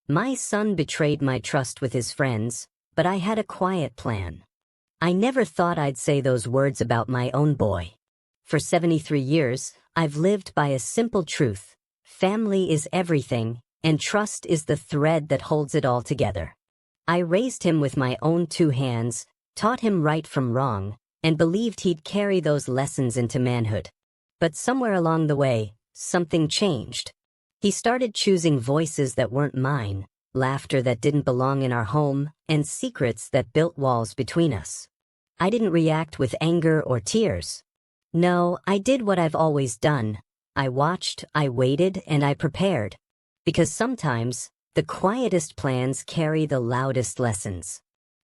My son betrayed my trust with his friends, but I had a quiet plan. I never thought I'd say those words about my own boy. For 73 years, I've lived by a simple truth. Family is everything, and trust is the thread that holds it all together. I raised him with my own two hands, taught him right from wrong, and believed he'd carry those lessons into manhood. But somewhere along the way, something changed. He started choosing voices that weren't mine, laughter that didn't belong in our home, and secrets that built walls between us. I didn't react with anger or tears. No, I did what I've always done. I watched, I waited, and I prepared. Because sometimes, the quietest plans carry the loudest lessons.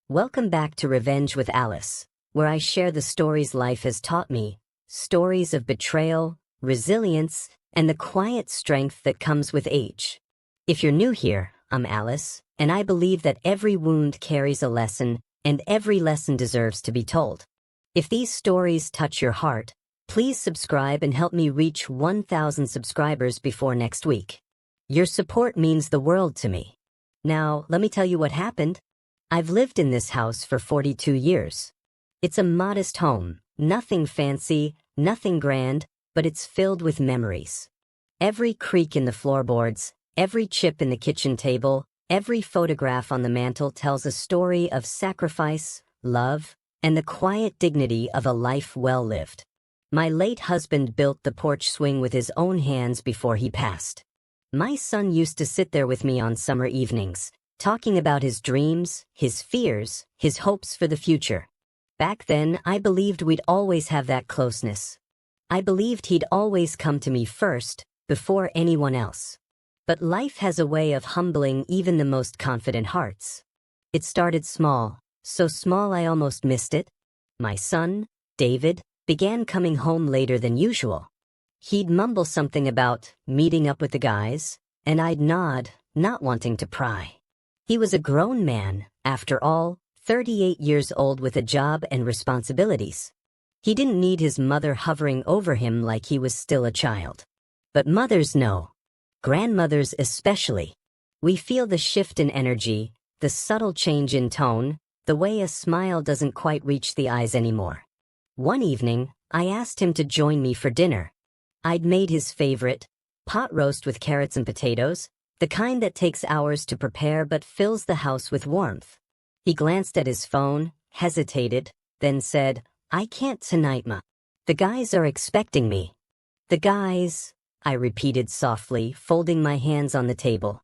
Welcome back to Revenge with Alice, where I share the stories life has taught me, stories of betrayal, resilience, and the quiet strength that comes with age. If you're new here, I'm Alice, and I believe that every wound carries a lesson, and every lesson deserves to be told. If these stories touch your heart, please subscribe and help me reach 1,000 subscribers before next week. Your support means the world to me. Now, let me tell you what happened. I've lived in this house for 42 years. It's a modest home, nothing fancy, nothing grand, but it's filled with memories. Every creak in the floorboards, every chip in the kitchen table, every photograph on the mantel tells a story of sacrifice, love, and the quiet dignity of a life well lived. My late husband built the porch swing with his own hands before he passed. My son used to sit there with me on summer evenings, talking about his dreams, his fears, his hopes for the future. Back then, I believed we'd always have that closeness. I believed he'd always come to me first, before anyone else. But life has a way of humbling even the most confident hearts. It started small, so small I almost missed it. My son, David, began coming home later than usual. He'd mumble something about meeting up with the guys, and I'd nod, not wanting to pry. He was a grown man, after all, 38 years old with a job and responsibilities. He didn't need his mother hovering over him like he was still a child. But mothers know. Grandmothers especially. We feel the shift in energy, the subtle change in tone, the way a smile doesn't quite reach the eyes anymore. One evening, I asked him to join me for dinner. I'd made his favorite, pot roast with carrots and potatoes, the kind that takes hours to prepare but fills the house with warmth. He glanced at his phone, hesitated, then said, "I can't tonight, Ma. The guys are expecting me." "The guys," I repeated softly, folding my hands on the table.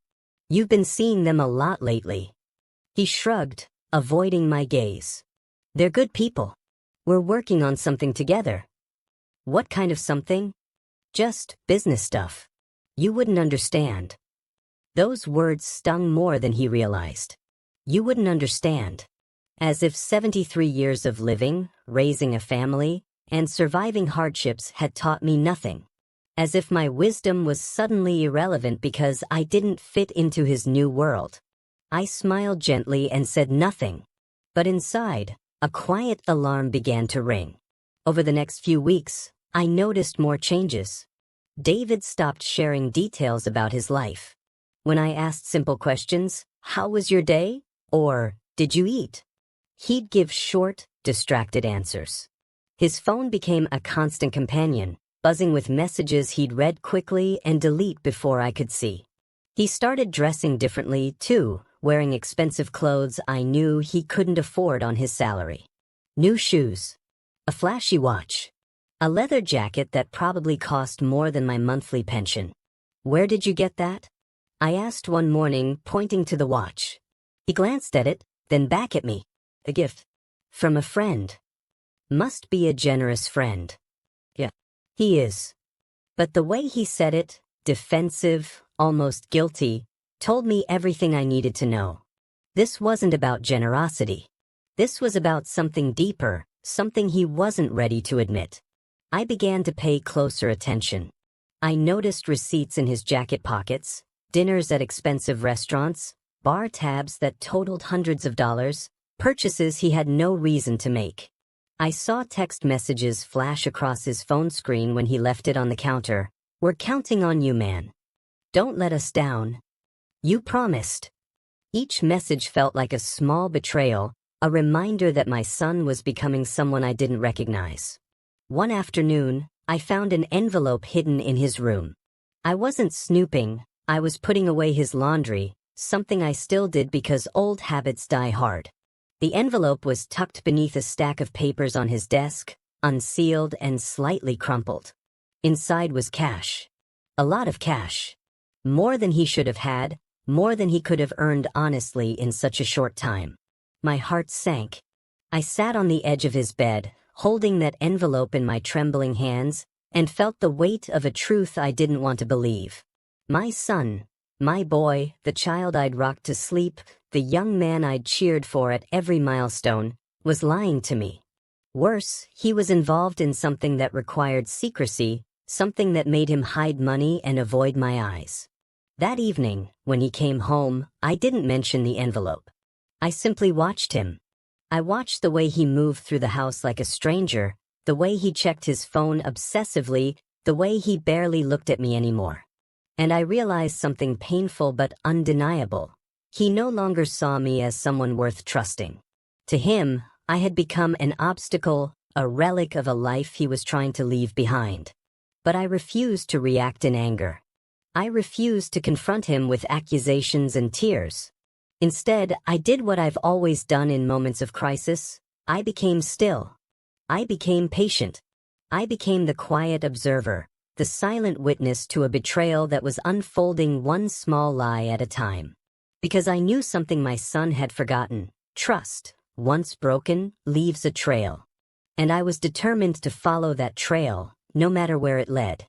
"You've been seeing them a lot lately." He shrugged, avoiding my gaze. "They're good people. We're working on something together." "What kind of something?" "Just business stuff. You wouldn't understand." Those words stung more than he realized. You wouldn't understand. As if 73 years of living, raising a family, and surviving hardships had taught me nothing. As if my wisdom was suddenly irrelevant because I didn't fit into his new world. I smiled gently and said nothing. But inside, a quiet alarm began to ring. Over the next few weeks, I noticed more changes. David stopped sharing details about his life. When I asked simple questions, "How was your day?" or "Did you eat?" he'd give short, distracted answers. His phone became a constant companion, buzzing with messages he'd read quickly and delete before I could see. He started dressing differently, too, wearing expensive clothes I knew he couldn't afford on his salary. New shoes, a flashy watch, a leather jacket that probably cost more than my monthly pension. "Where did you get that?" I asked one morning, pointing to the watch. He glanced at it, then back at me. "A gift. From a friend." Must be a generous friend. Yeah, he is. But the way he said it, defensive, almost guilty, told me everything I needed to know. This wasn't about generosity. This was about something deeper, something he wasn't ready to admit. I began to pay closer attention. I noticed receipts in his jacket pockets, dinners at expensive restaurants, bar tabs that totaled hundreds of dollars, purchases he had no reason to make. I saw text messages flash across his phone screen when he left it on the counter. "We're counting on you, man. Don't let us down." You promised. Each message felt like a small betrayal, a reminder that my son was becoming someone I didn't recognize. One afternoon, I found an envelope hidden in his room. I wasn't snooping, I was putting away his laundry, something I still did because old habits die hard. The envelope was tucked beneath a stack of papers on his desk, unsealed and slightly crumpled. Inside was cash. A lot of cash. More than he should have had, more than he could have earned honestly in such a short time. My heart sank. I sat on the edge of his bed, holding that envelope in my trembling hands, and felt the weight of a truth I didn't want to believe. My son, my boy, the child I'd rocked to sleep, the young man I'd cheered for at every milestone, was lying to me. Worse, he was involved in something that required secrecy, something that made him hide money and avoid my eyes. That evening, when he came home, I didn't mention the envelope. I simply watched him. I watched the way he moved through the house like a stranger, the way he checked his phone obsessively, the way he barely looked at me anymore. And I realized something painful but undeniable. He no longer saw me as someone worth trusting. To him, I had become an obstacle, a relic of a life he was trying to leave behind. But I refused to react in anger. I refused to confront him with accusations and tears. Instead, I did what I've always done in moments of crisis. I became still. I became patient. I became the quiet observer, the silent witness to a betrayal that was unfolding one small lie at a time. Because I knew something my son had forgotten. Trust, once broken, leaves a trail. And I was determined to follow that trail, no matter where it led.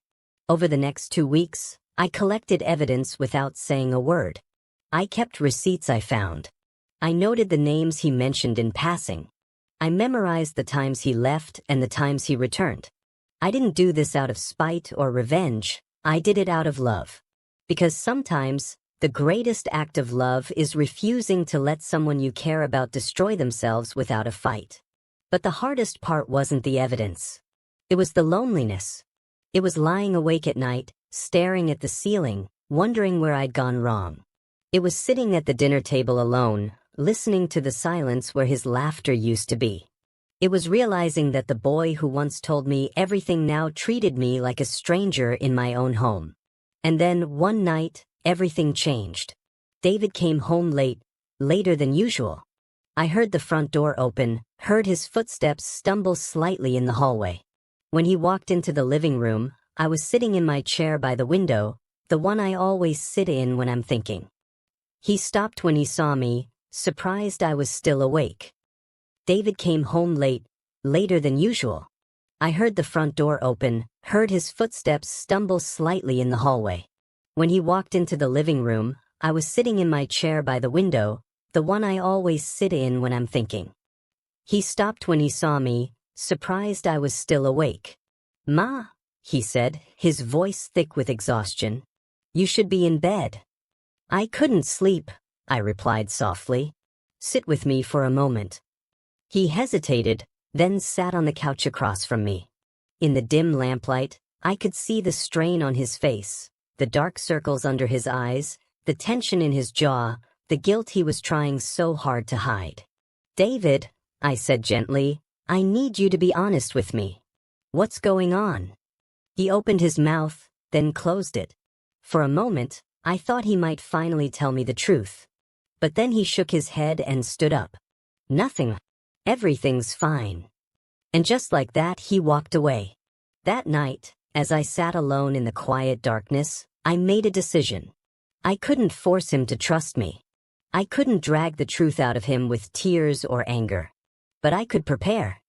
Over the next 2 weeks, I collected evidence without saying a word. I kept receipts I found. I noted the names he mentioned in passing. I memorized the times he left and the times he returned. I didn't do this out of spite or revenge. I did it out of love. Because sometimes, the greatest act of love is refusing to let someone you care about destroy themselves without a fight. But the hardest part wasn't the evidence. It was the loneliness. It was lying awake at night, staring at the ceiling, wondering where I'd gone wrong. It was sitting at the dinner table alone, listening to the silence where his laughter used to be. It was realizing that the boy who once told me everything now treated me like a stranger in my own home. And then, one night, everything changed. David came home late, later than usual. I heard the front door open, heard his footsteps stumble slightly in the hallway. When he walked into the living room, I was sitting in my chair by the window, the one I always sit in when I'm thinking. He stopped when he saw me, surprised I was still awake. David came home late, later than usual. I heard the front door open, heard his footsteps stumble slightly in the hallway. When he walked into the living room, I was sitting in my chair by the window, the one I always sit in when I'm thinking. He stopped when he saw me, surprised I was still awake. "Ma," he said, his voice thick with exhaustion. "You should be in bed." "I couldn't sleep," I replied softly. "Sit with me for a moment." He hesitated, then sat on the couch across from me. In the dim lamplight, I could see the strain on his face, the dark circles under his eyes, the tension in his jaw, the guilt he was trying so hard to hide. "David," I said gently, "I need you to be honest with me. What's going on?" He opened his mouth, then closed it. For a moment, I thought he might finally tell me the truth. But then he shook his head and stood up. "Nothing. Everything's fine." And just like that, he walked away. That night, as I sat alone in the quiet darkness, I made a decision. I couldn't force him to trust me. I couldn't drag the truth out of him with tears or anger. But I could prepare.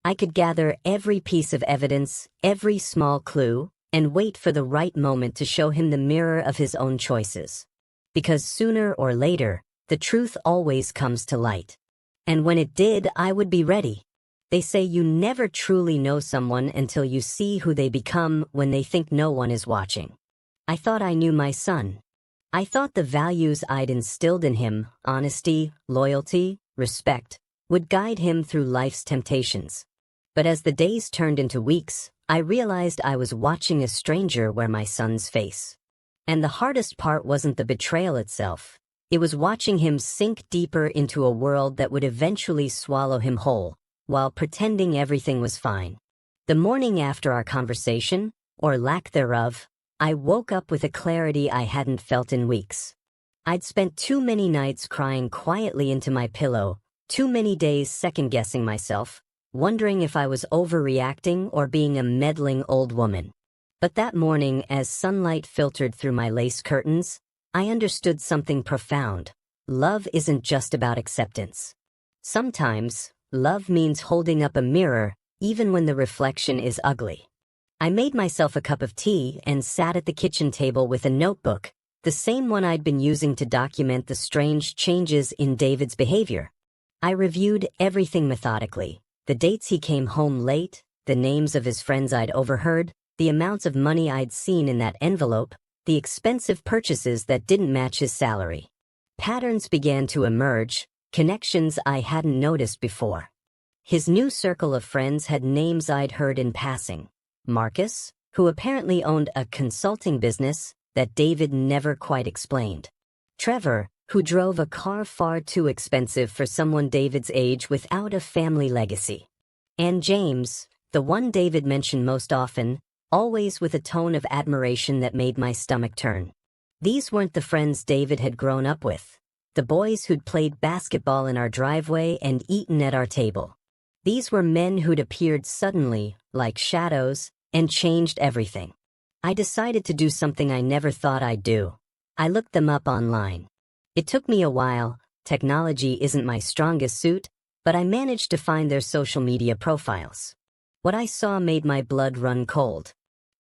I could gather every piece of evidence, every small clue, and wait for the right moment to show him the mirror of his own choices. Because sooner or later, the truth always comes to light. And when it did, I would be ready. They say you never truly know someone until you see who they become when they think no one is watching. I thought I knew my son. I thought the values I'd instilled in him, honesty, loyalty, respect, would guide him through life's temptations. But as the days turned into weeks, I realized I was watching a stranger wear my son's face. And the hardest part wasn't the betrayal itself. It was watching him sink deeper into a world that would eventually swallow him whole, while pretending everything was fine. The morning after our conversation, or lack thereof, I woke up with a clarity I hadn't felt in weeks. I'd spent too many nights crying quietly into my pillow, too many days second-guessing myself, wondering if I was overreacting or being a meddling old woman. But that morning, as sunlight filtered through my lace curtains, I understood something profound. Love isn't just about acceptance. Sometimes, love means holding up a mirror, even when the reflection is ugly. I made myself a cup of tea and sat at the kitchen table with a notebook, the same one I'd been using to document the strange changes in David's behavior. I reviewed everything methodically: the dates he came home late, the names of his friends I'd overheard, the amounts of money I'd seen in that envelope, the expensive purchases that didn't match his salary. Patterns began to emerge, connections I hadn't noticed before. His new circle of friends had names I'd heard in passing. Marcus, who apparently owned a consulting business that David never quite explained. Trevor, who drove a car far too expensive for someone David's age without a family legacy. And James, the one David mentioned most often, always with a tone of admiration that made my stomach turn. These weren't the friends David had grown up with, the boys who'd played basketball in our driveway and eaten at our table. These were men who'd appeared suddenly, like shadows, and changed everything. I decided to do something I never thought I'd do. I looked them up online. It took me a while. Technology isn't my strongest suit, but I managed to find their social media profiles. What I saw made my blood run cold.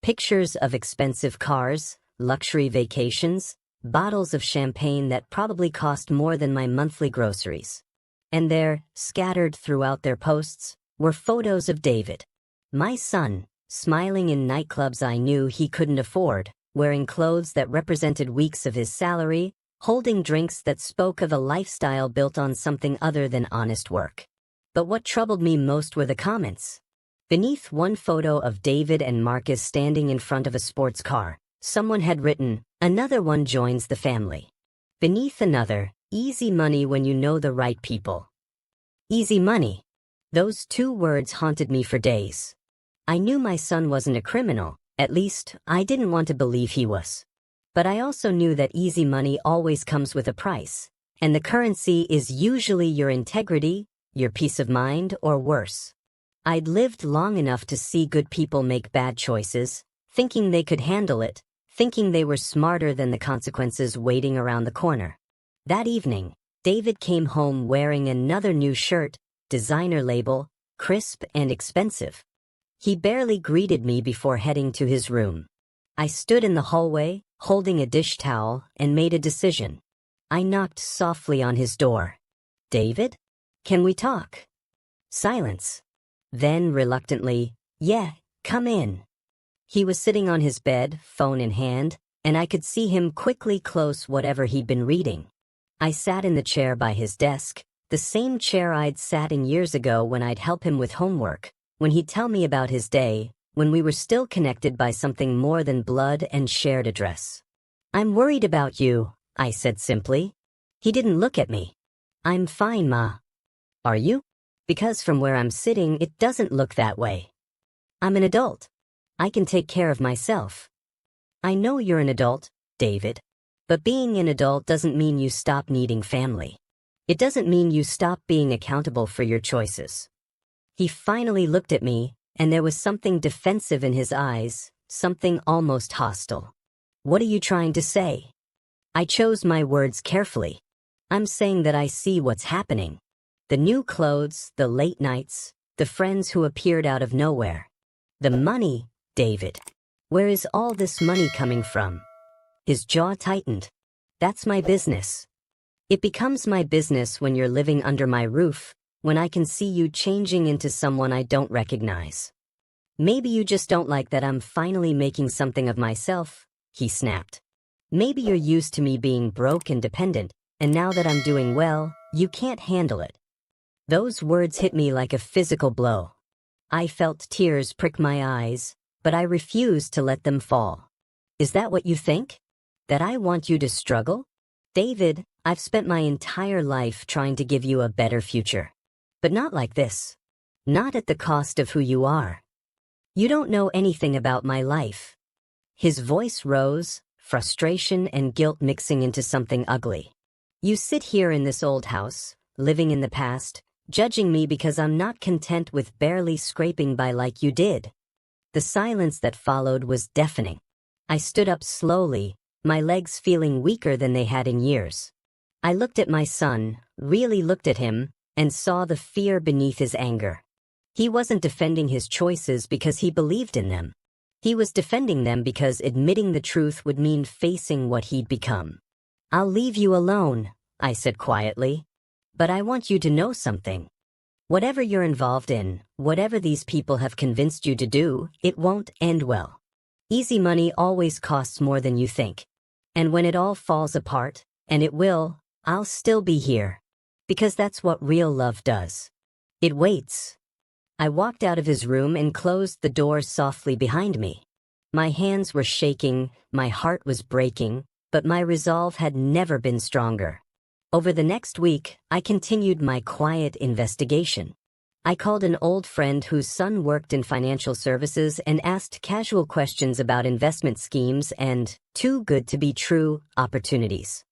Pictures of expensive cars, luxury vacations, bottles of champagne that probably cost more than my monthly groceries. And there, scattered throughout their posts, were photos of David, my son, smiling in nightclubs I knew he couldn't afford, wearing clothes that represented weeks of his salary, holding drinks that spoke of a lifestyle built on something other than honest work. But what troubled me most were the comments. Beneath one photo of David and Marcus standing in front of a sports car, someone had written, "Another one joins the family." Beneath another, "Easy money when you know the right people." Easy money. Those two words haunted me for days. I knew my son wasn't a criminal, at least, I didn't want to believe he was. But I also knew that easy money always comes with a price, and the currency is usually your integrity, your peace of mind, or worse. I'd lived long enough to see good people make bad choices, thinking they could handle it, thinking they were smarter than the consequences waiting around the corner. That evening, David came home wearing another new shirt, designer label, crisp and expensive. He barely greeted me before heading to his room. I stood in the hallway, holding a dish towel, and made a decision. I knocked softly on his door. "David? Can we talk?" Silence. Then, reluctantly, "Yeah, come in." He was sitting on his bed, phone in hand, and I could see him quickly close whatever he'd been reading. I sat in the chair by his desk, the same chair I'd sat in years ago when I'd help him with homework, when he'd tell me about his day, when we were still connected by something more than blood and shared address. "I'm worried about you," I said simply. He didn't look at me. "I'm fine, Ma." "Are you?" "Because from where I'm sitting, it doesn't look that way. I'm an adult. I can take care of myself." "I know you're an adult, David. But being an adult doesn't mean you stop needing family. It doesn't mean you stop being accountable for your choices." He finally looked at me, and there was something defensive in his eyes, something almost hostile. "What are you trying to say?" I chose my words carefully. "I'm saying that I see what's happening. The new clothes, the late nights, the friends who appeared out of nowhere. The money, David. Where is all this money coming from?" His jaw tightened. "That's my business. It becomes my business when you're living under my roof, when I can see you changing into someone I don't recognize. Maybe you just don't like that I'm finally making something of myself," he snapped. "Maybe you're used to me being broke and dependent, and now that I'm doing well, you can't handle it." Those words hit me like a physical blow. I felt tears prick my eyes, but I refused to let them fall. "Is that what you think?" That I want you to struggle? David, I've spent my entire life trying to give you a better future. But not like this. Not at the cost of who you are. You don't know anything about my life. His voice rose, frustration and guilt mixing into something ugly. You sit here in this old house, living in the past, judging me because I'm not content with barely scraping by like you did. The silence that followed was deafening. I stood up slowly, my legs feeling weaker than they had in years. I looked at my son, really looked at him, and saw the fear beneath his anger. He wasn't defending his choices because he believed in them. He was defending them because admitting the truth would mean facing what he'd become. I'll leave you alone, I said quietly. But I want you to know something. Whatever you're involved in, whatever these people have convinced you to do, it won't end well. Easy money always costs more than you think. And when it all falls apart, and it will, I'll still be here. Because that's what real love does. It waits. I walked out of his room and closed the door softly behind me. My hands were shaking, my heart was breaking, but my resolve had never been stronger. Over the next week, I continued my quiet investigation. I called an old friend whose son worked in financial services and asked casual questions about investment schemes and too good to be true opportunities.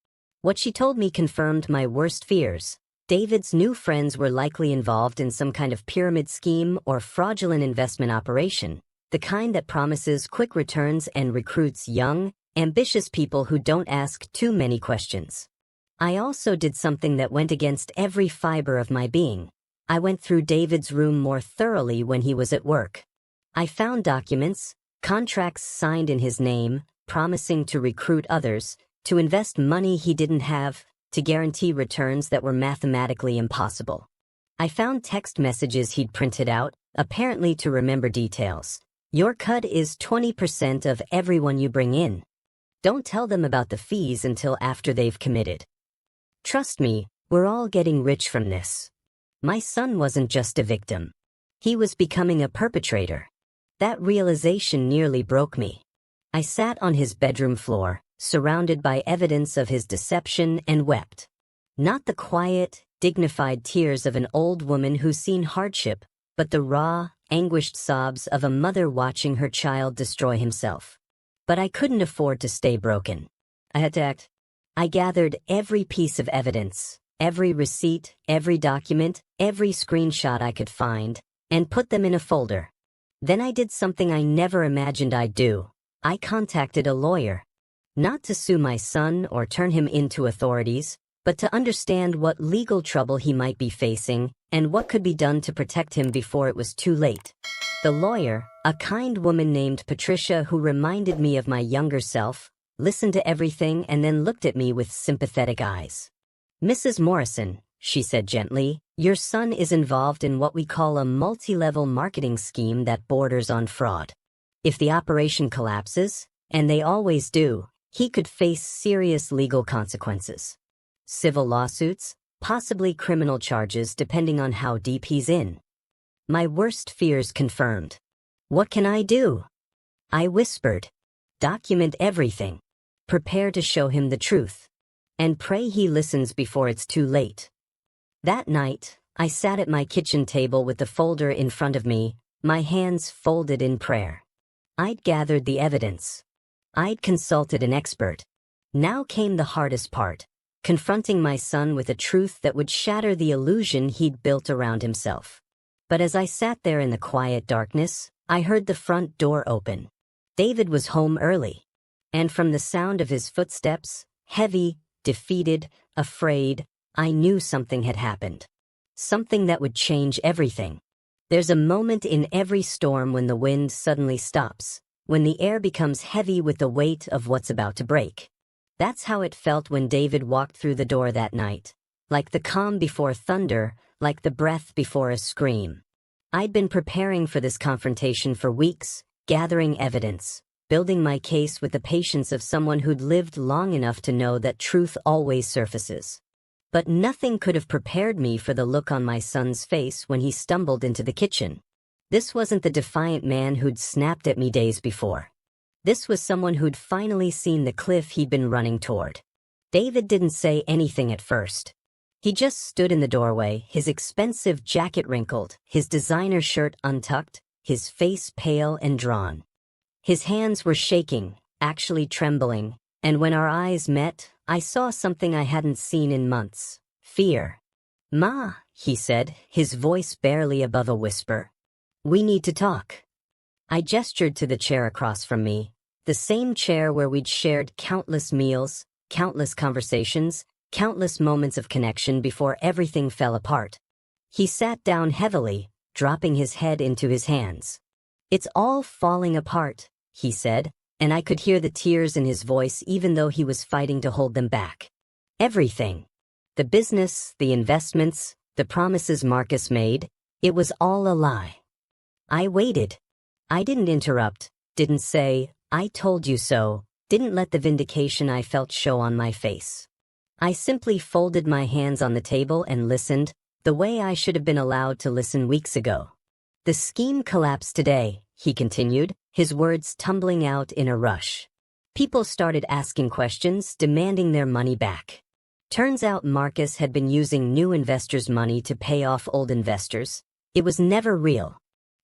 What she told me confirmed my worst fears. David's new friends were likely involved in some kind of pyramid scheme or fraudulent investment operation, the kind that promises quick returns and recruits young, ambitious people who don't ask too many questions. I also did something that went against every fiber of my being. I went through David's room more thoroughly when he was at work. I found documents, contracts signed in his name, promising to recruit others, to invest money he didn't have, to guarantee returns that were mathematically impossible. I found text messages he'd printed out, apparently to remember details. Your cut is 20% of everyone you bring in. Don't tell them about the fees until after they've committed. Trust me, we're all getting rich from this. My son wasn't just a victim. He was becoming a perpetrator. That realization nearly broke me. I sat on his bedroom floor, surrounded by evidence of his deception, and wept. Not the quiet, dignified tears of an old woman who's seen hardship, but the raw, anguished sobs of a mother watching her child destroy himself. But I couldn't afford to stay broken. I had to act. I gathered every piece of evidence, every receipt, every document, every screenshot I could find, and put them in a folder. Then I did something I never imagined I'd do. I contacted a lawyer. Not to sue my son or turn him into authorities, but to understand what legal trouble he might be facing and what could be done to protect him before it was too late. The lawyer, a kind woman named Patricia who reminded me of my younger self, listened to everything and then looked at me with sympathetic eyes. Mrs. Morrison, she said gently, your son is involved in what we call a multi-level marketing scheme that borders on fraud. If the operation collapses, and they always do, he could face serious legal consequences. Civil lawsuits, possibly criminal charges depending on how deep he's in. My worst fears confirmed. What can I do? I whispered. Document everything. Prepare to show him the truth. And pray he listens before it's too late. That night, I sat at my kitchen table with the folder in front of me, my hands folded in prayer. I'd gathered the evidence. I'd consulted an expert. Now came the hardest part, confronting my son with a truth that would shatter the illusion he'd built around himself. But as I sat there in the quiet darkness, I heard the front door open. David was home early. And from the sound of his footsteps, heavy, defeated, afraid, I knew something had happened. Something that would change everything. There's a moment in every storm when the wind suddenly stops, when the air becomes heavy with the weight of what's about to break. That's how it felt when David walked through the door that night. Like the calm before thunder, like the breath before a scream. I'd been preparing for this confrontation for weeks, gathering evidence, building my case with the patience of someone who'd lived long enough to know that truth always surfaces. But nothing could have prepared me for the look on my son's face when he stumbled into the kitchen. This wasn't the defiant man who'd snapped at me days before. This was someone who'd finally seen the cliff he'd been running toward. David didn't say anything at first. He just stood in the doorway, his expensive jacket wrinkled, his designer shirt untucked, his face pale and drawn. His hands were shaking, actually trembling, and when our eyes met, I saw something I hadn't seen in months: fear. "Ma," he said, his voice barely above a whisper. "We need to talk." I gestured to the chair across from me, the same chair where we'd shared countless meals, countless conversations, countless moments of connection before everything fell apart. He sat down heavily, dropping his head into his hands. "It's all falling apart," he said, and I could hear the tears in his voice even though he was fighting to hold them back. "Everything. The business, the investments, the promises Marcus made, it was all a lie." I waited. I didn't interrupt, didn't say, "I told you so," didn't let the vindication I felt show on my face. I simply folded my hands on the table and listened, the way I should have been allowed to listen weeks ago. "The scheme collapsed today," he continued, his words tumbling out in a rush. "People started asking questions, demanding their money back. Turns out Marcus had been using new investors' money to pay off old investors. It was never real.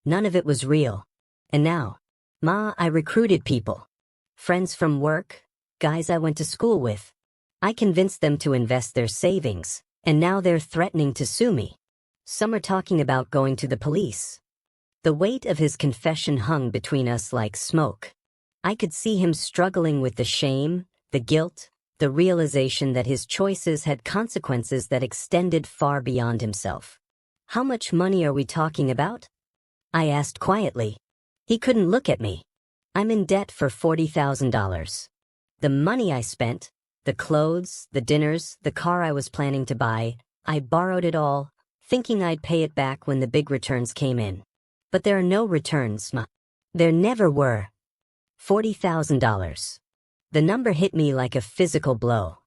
None of it was real. And now, Ma, I recruited people. Friends from work, guys I went to school with. I convinced them to invest their savings, and now they're threatening to sue me. Some are talking about going to the police." The weight of his confession hung between us like smoke. I could see him struggling with the shame, the guilt, the realization that his choices had consequences that extended far beyond himself. "How much money are we talking about?" I asked quietly. He couldn't look at me. "I'm in debt for $40,000. The money I spent, the clothes, the dinners, the car I was planning to buy, I borrowed it all, thinking I'd pay it back when the big returns came in. But there are no returns, Ma. There never were." $40,000. The number hit me like a physical blow.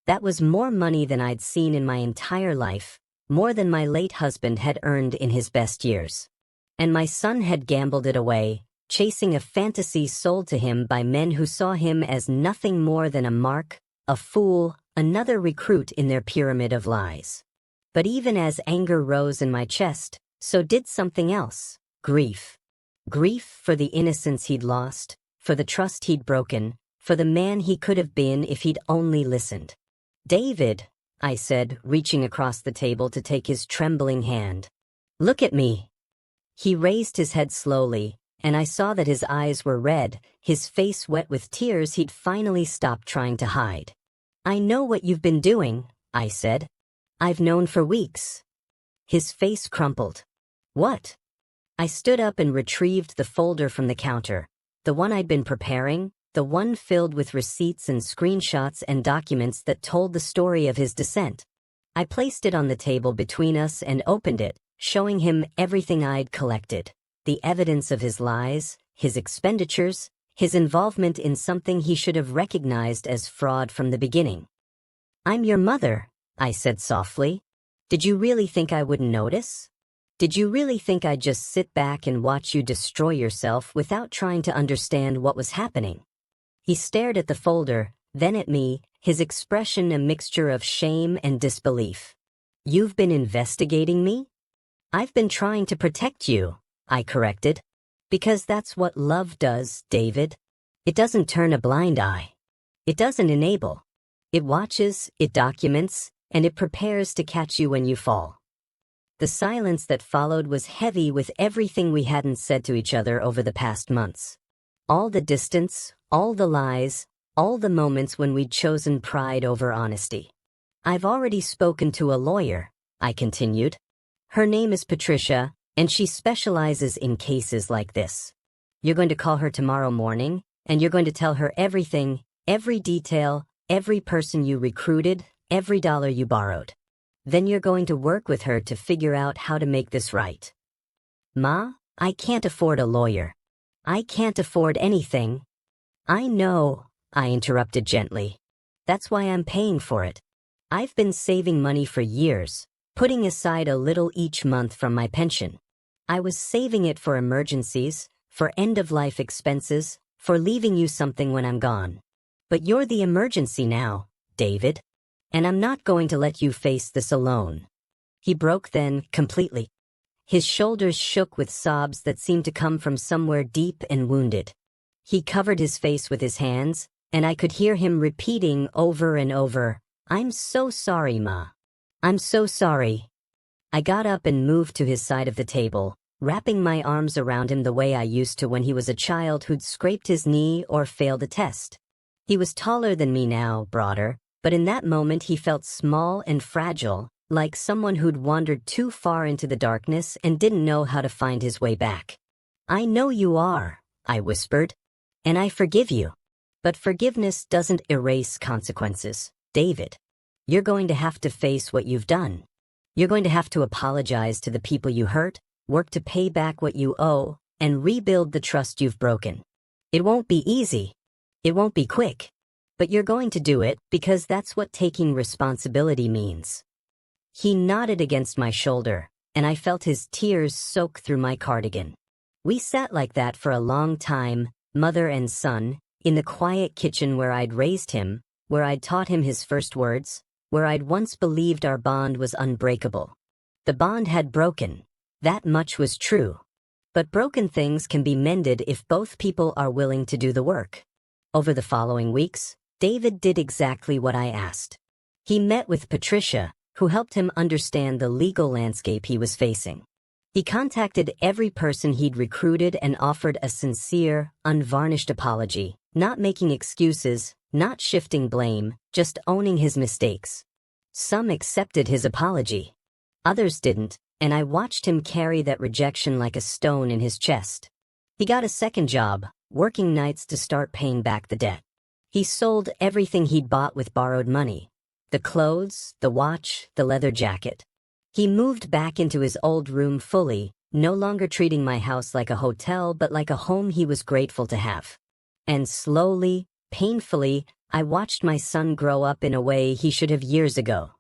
That was more money than I'd seen in my entire life, more than my late husband had earned in his best years. And my son had gambled it away, chasing a fantasy sold to him by men who saw him as nothing more than a mark, a fool, another recruit in their pyramid of lies. But even as anger rose in my chest, so did something else: grief. Grief for the innocence he'd lost, for the trust he'd broken, for the man he could have been if he'd only listened. "David," I said, reaching across the table to take his trembling hand. "Look at me." He raised his head slowly, and I saw that his eyes were red, his face wet with tears he'd finally stopped trying to hide. "I know what you've been doing," I said. "I've known for weeks." His face crumpled. "What?" I stood up and retrieved the folder from the counter, the one I'd been preparing, the one filled with receipts and screenshots and documents that told the story of his descent. I placed it on the table between us and opened it, showing him everything I'd collected: the evidence of his lies, his expenditures, his involvement in something he should have recognized as fraud from the beginning. "I'm your mother," I said softly. "Did you really think I wouldn't notice? Did you really think I'd just sit back and watch you destroy yourself without trying to understand what was happening?" He stared at the folder, then at me, his expression a mixture of shame and disbelief. "You've been investigating me?" "I've been trying to protect you," I corrected. "Because that's what love does, David. It doesn't turn a blind eye. It doesn't enable. It watches, it documents, and it prepares to catch you when you fall." The silence that followed was heavy with everything we hadn't said to each other over the past months. All the distance, all the lies, all the moments when we'd chosen pride over honesty. "I've already spoken to a lawyer," I continued. "Her name is Patricia, and she specializes in cases like this. You're going to call her tomorrow morning, and you're going to tell her everything, every detail, every person you recruited, every dollar you borrowed. Then you're going to work with her to figure out how to make this right." "Ma, I can't afford a lawyer. I can't afford anything." "I know," I interrupted gently. "That's why I'm paying for it. I've been saving money for years, putting aside a little each month from my pension. I was saving it for emergencies, for end-of-life expenses, for leaving you something when I'm gone. But you're the emergency now, David. And I'm not going to let you face this alone. He broke then, completely. His shoulders shook with sobs that seemed to come from somewhere deep and wounded. He covered his face with his hands, and I could hear him repeating over and over, "I'm so sorry, Ma. I'm so sorry." I got up and moved to his side of the table, wrapping my arms around him the way I used to when he was a child who'd scraped his knee or failed a test. He was taller than me now, broader, but in that moment he felt small and fragile, like someone who'd wandered too far into the darkness and didn't know how to find his way back. "I know you are," I whispered, "and I forgive you. But forgiveness doesn't erase consequences, David. You're going to have to face what you've done. You're going to have to apologize to the people you hurt, work to pay back what you owe, and rebuild the trust you've broken. It won't be easy. It won't be quick. But you're going to do it because that's what taking responsibility means." He nodded against my shoulder, and I felt his tears soak through my cardigan. We sat like that for a long time, mother and son, in the quiet kitchen where I'd raised him, where I'd taught him his first words, where I'd once believed our bond was unbreakable. The bond had broken. That much was true. But broken things can be mended if both people are willing to do the work. Over the following weeks, David did exactly what I asked. He met with Patricia, who helped him understand the legal landscape he was facing. He contacted every person he'd recruited and offered a sincere, unvarnished apology, not making excuses, not shifting blame, just owning his mistakes. Some accepted his apology. Others didn't, and I watched him carry that rejection like a stone in his chest. He got a second job, working nights to start paying back the debt. He sold everything he'd bought with borrowed money. The clothes, the watch, the leather jacket. He moved back into his old room fully, no longer treating my house like a hotel but like a home he was grateful to have. And slowly, painfully, I watched my son grow up in a way he should have years ago.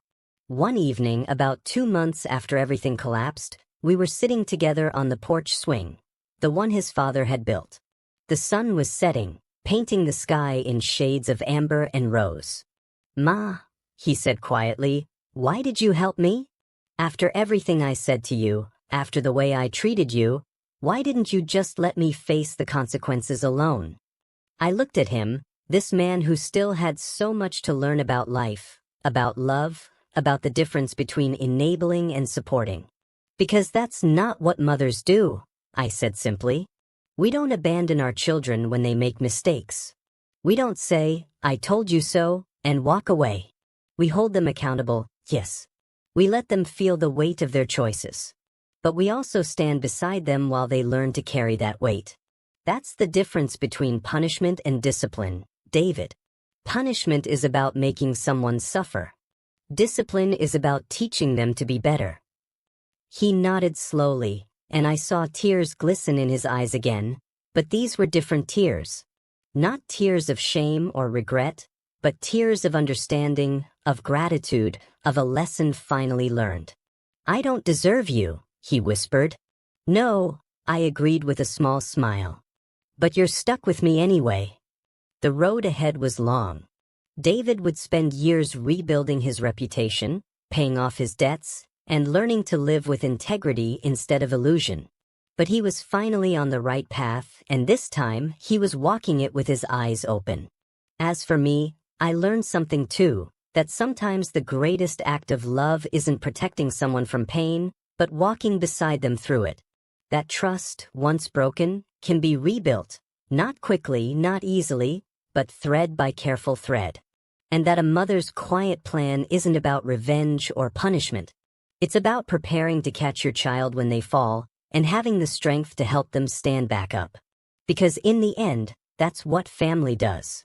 One evening, about 2 months after everything collapsed, we were sitting together on the porch swing, the one his father had built. The sun was setting, painting the sky in shades of amber and rose. "Ma," he said quietly, "why did you help me? After everything I said to you, after the way I treated you, why didn't you just let me face the consequences alone?" I looked at him, this man who still had so much to learn about life, about love, about the difference between enabling and supporting. "Because that's not what mothers do," I said simply. "We don't abandon our children when they make mistakes. We don't say, 'I told you so,' and walk away. We hold them accountable, yes. We let them feel the weight of their choices. But we also stand beside them while they learn to carry that weight. That's the difference between punishment and discipline, David. Punishment is about making someone suffer. Discipline is about teaching them to be better." He nodded slowly, and I saw tears glisten in his eyes again, but these were different tears. Not tears of shame or regret, but tears of understanding, of gratitude, of a lesson finally learned. "I don't deserve you," he whispered. "No," I agreed with a small smile. "But you're stuck with me anyway." The road ahead was long. David would spend years rebuilding his reputation, paying off his debts, and learning to live with integrity instead of illusion. But he was finally on the right path, and this time he was walking it with his eyes open. As for me, I learned something too, that sometimes the greatest act of love isn't protecting someone from pain, but walking beside them through it. That trust, once broken, can be rebuilt, not quickly, not easily, but thread by careful thread. And that a mother's quiet plan isn't about revenge or punishment. It's about preparing to catch your child when they fall and having the strength to help them stand back up. Because in the end, that's what family does.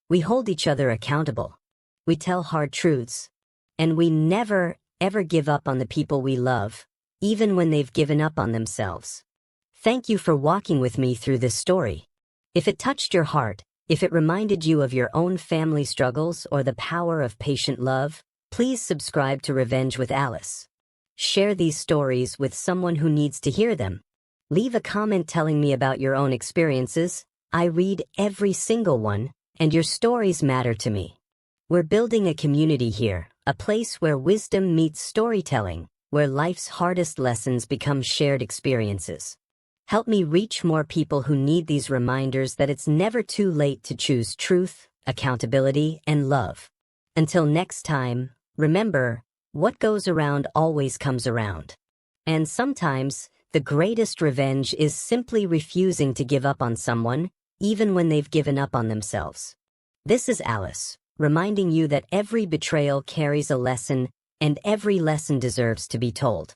We hold each other accountable. We tell hard truths. And we never, ever give up on the people we love, even when they've given up on themselves. Thank you for walking with me through this story. If it touched your heart, if it reminded you of your own family struggles or the power of patient love, please subscribe to Revenge with Alice. Share these stories with someone who needs to hear them. Leave a comment telling me about your own experiences. I read every single one, and your stories matter to me. We're building a community here, a place where wisdom meets storytelling, where life's hardest lessons become shared experiences. Help me reach more people who need these reminders that it's never too late to choose truth, accountability, and love. Until next time, remember, what goes around always comes around. And sometimes, the greatest revenge is simply refusing to give up on someone, even when they've given up on themselves. This is Alice, reminding you that every betrayal carries a lesson, and every lesson deserves to be told.